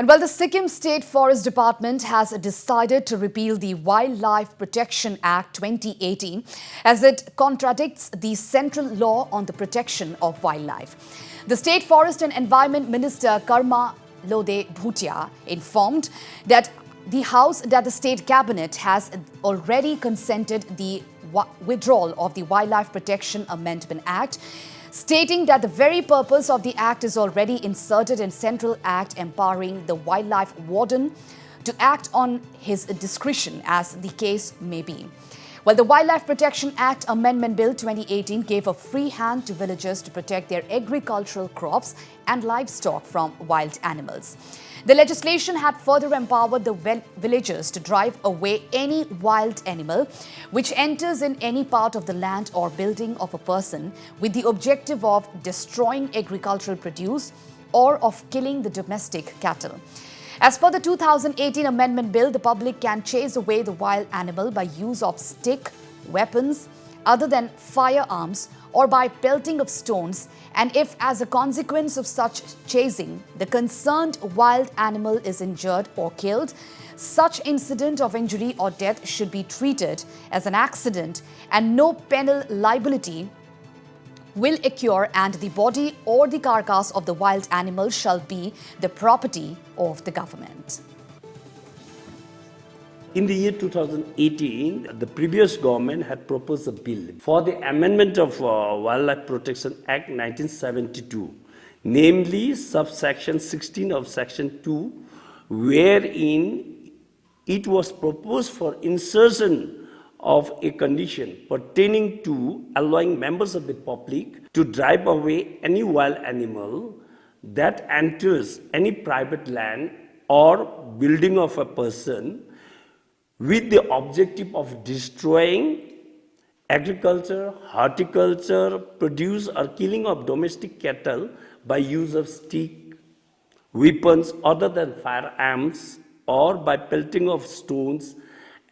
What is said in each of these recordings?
And while the Sikkim State Forest Department has decided to repeal the Wildlife Protection Act 2018 as it contradicts the central law on the protection of wildlife. The State Forest and Environment Minister Karma Lode Bhutia informed that the State Cabinet has already consented the withdrawal of the Wildlife Protection Amendment Act, stating that the very purpose of the Act is already inserted in Central Act empowering the Wildlife Warden to act on his discretion as the case may be. Well, the Wildlife Protection Act Amendment Bill 2018 gave a free hand to villagers to protect their agricultural crops and livestock from wild animals. The legislation had further empowered the villagers to drive away any wild animal which enters in any part of the land or building of a person with the objective of destroying agricultural produce or of killing the domestic cattle. As per the 2018 Amendment Bill, the public can chase away the wild animal by use of stick, weapons other than firearms, or by pelting of stones, and if as a consequence of such chasing, the concerned wild animal is injured or killed, such incident of injury or death should be treated as an accident and no penal liability will occur, and the body or the carcass of the wild animal shall be the property of the government. In the year 2018, the previous government had proposed a bill for the amendment of Wildlife Protection Act 1972, namely subsection 16 of section 2, wherein it was proposed for insertion of a condition pertaining to allowing members of the public to drive away any wild animal that enters any private land or building of a person with the objective of destroying agriculture, horticulture, produce or killing of domestic cattle by use of stick, weapons other than firearms, or by pelting of stones,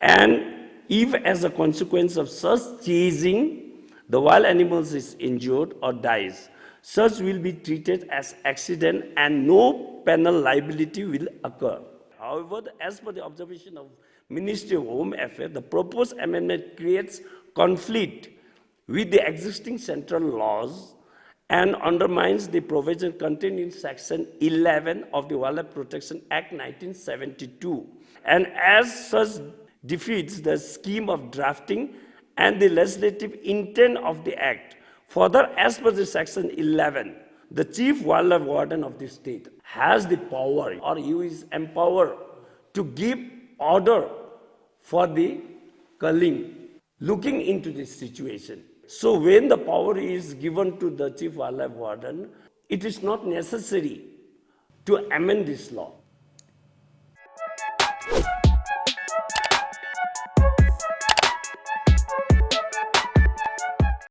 and if as a consequence of such chasing, the wild animals is injured or dies, such will be treated as accident and no penal liability will occur. However, as per the observation of Ministry of Home Affairs, the proposed amendment creates conflict with the existing central laws and undermines the provision contained in Section 11 of the Wildlife Protection Act 1972, and as such defeats the scheme of drafting and the legislative intent of the Act. Further, as per the Section 11, the Chief Wildlife Warden of the state has the power, or he is empowered to give order for the culling, looking into this situation. So when the power is given to the Chief Wildlife Warden, it is not necessary to amend this law.